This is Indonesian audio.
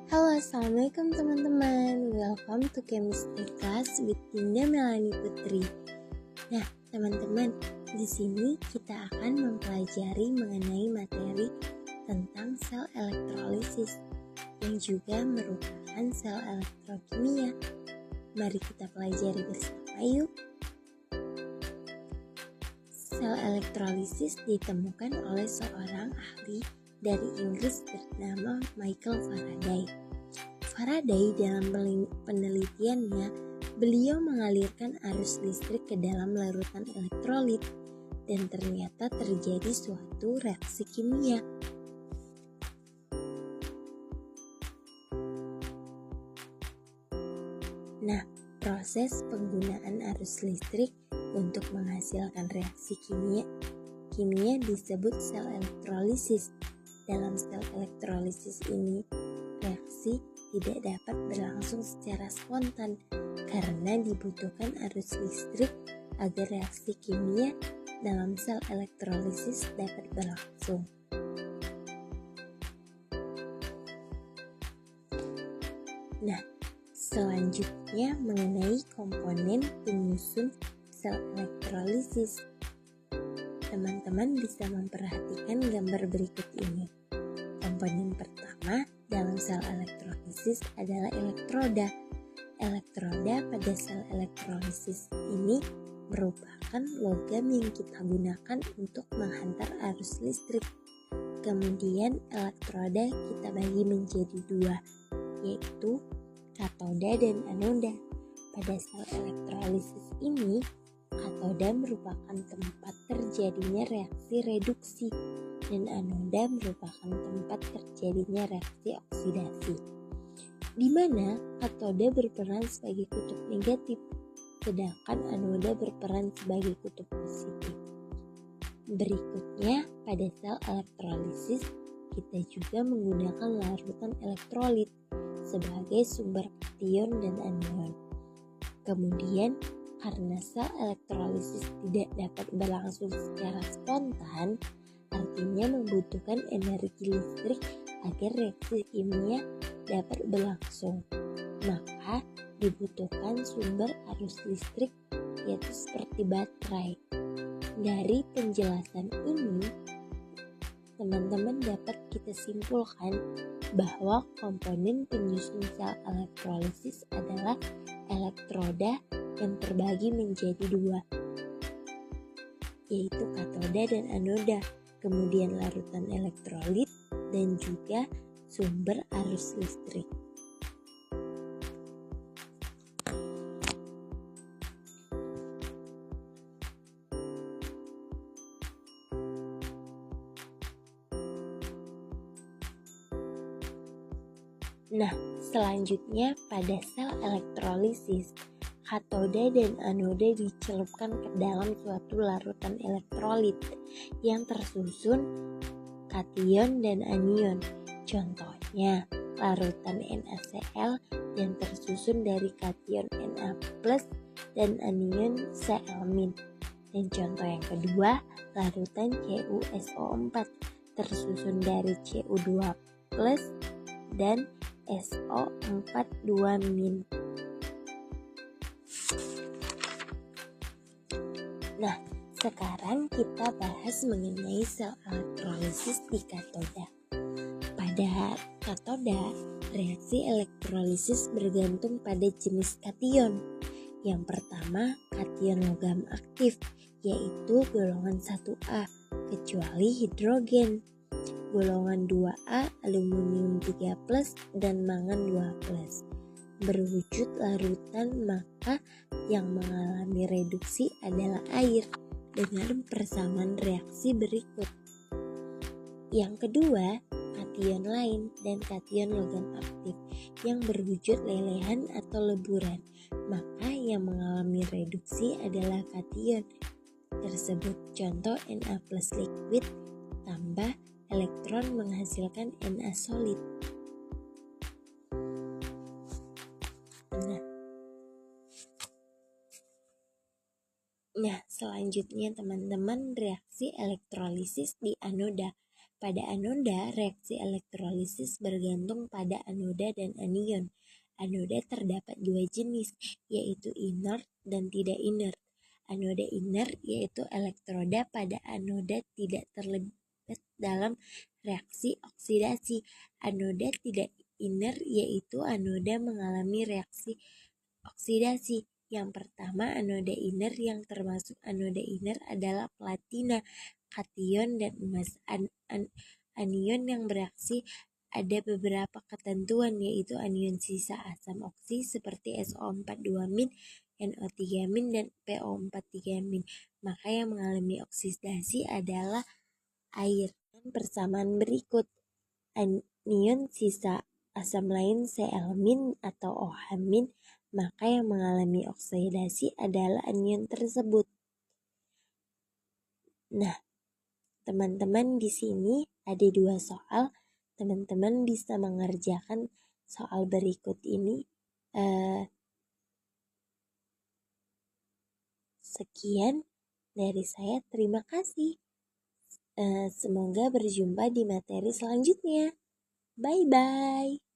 Halo, assalamualaikum teman-teman. Welcome to Chemistry Class with Dinda Melani Putri. Nah, teman-teman, di sini kita akan mempelajari mengenai materi tentang sel elektrolisis yang juga merupakan sel elektrokimia. Mari kita pelajari bersama yuk. Sel elektrolisis ditemukan oleh seorang ahli dari Inggris bernama Michael Faraday. Faraday dalam penelitiannya, beliau mengalirkan arus listrik ke dalam larutan elektrolit dan ternyata terjadi suatu reaksi kimia. Nah, proses penggunaan arus listrik untuk menghasilkan reaksi kimia disebut sel elektrolisis. Dalam sel elektrolisis ini, reaksi tidak dapat berlangsung secara spontan karena dibutuhkan arus listrik agar reaksi kimia dalam sel elektrolisis dapat berlangsung. Nah, selanjutnya mengenai komponen penyusun sel elektrolisis. Teman-teman bisa memperhatikan gambar berikut ini. Komponen pertama dalam sel elektrolisis adalah elektroda. Elektroda pada sel elektrolisis ini merupakan logam yang kita gunakan untuk menghantar arus listrik. Kemudian elektroda kita bagi menjadi dua, yaitu katoda dan anoda. Pada sel elektrolisis ini, katoda merupakan tempat terjadinya reaksi reduksi dan anoda merupakan tempat terjadinya reaksi oksidasi, di mana katoda berperan sebagai kutub negatif, sedangkan anoda berperan sebagai kutub positif. Berikutnya, pada sel elektrolisis, kita juga menggunakan larutan elektrolit sebagai sumber kation dan anion. Kemudian, karena sel elektrolisis tidak dapat berlangsung secara spontan, artinya membutuhkan energi listrik agar reaksi kimia dapat berlangsung. Maka dibutuhkan sumber arus listrik, yaitu seperti baterai. Dari penjelasan ini, teman-teman dapat kita simpulkan bahwa komponen penyusun sel elektrolisis adalah elektroda yang terbagi menjadi dua, yaitu katoda dan anoda, kemudian larutan elektrolit dan juga sumber arus listrik. Nah, selanjutnya pada sel elektrolisis, katoda dan anoda dicelupkan ke dalam suatu larutan elektrolit yang tersusun kation dan anion. Contohnya, larutan NaCl yang tersusun dari kation Na+ dan anion Cl-. Dan contoh yang kedua, larutan CuSO4 tersusun dari Cu2+ dan SO42-. Nah, sekarang kita bahas mengenai sel elektrolisis di katoda. Pada katoda, reaksi elektrolisis bergantung pada jenis kation. Yang pertama, kation logam aktif, yaitu golongan 1A, kecuali hidrogen. Golongan 2A, aluminium 3+, dan mangan 2+. Berwujud larutan, maka yang mengalami reduksi adalah air dengan persamaan reaksi berikut. Yang kedua, kation lain dan kation logam aktif yang berwujud lelehan atau leburan, maka yang mengalami reduksi adalah kation tersebut. Contoh Na+ liquid tambah elektron menghasilkan Na solid. Nah, selanjutnya teman-teman, reaksi elektrolisis di anoda. Pada anoda, reaksi elektrolisis bergantung pada anoda dan anion. Anoda terdapat dua jenis, yaitu inert dan tidak inert. Anoda inert yaitu elektroda pada anoda tidak terlibat dalam reaksi oksidasi. Anoda tidak inert yaitu anoda mengalami reaksi oksidasi. Yang pertama, anoda inert. Yang termasuk anoda inert adalah platina, kation, dan emas. Anion yang bereaksi ada beberapa ketentuan, yaitu anion sisa asam oksi seperti SO42-, NO3-, dan PO43-. Maka yang mengalami oksidasi adalah air. Dan persamaan berikut, anion sisa asam lain Cl- atau OH-, maka yang mengalami oksidasi adalah anion tersebut. Nah, teman-teman, di sini ada dua soal. Teman-teman bisa mengerjakan soal berikut ini. Sekian dari saya. Terima kasih. Semoga berjumpa di materi selanjutnya. Bye-bye.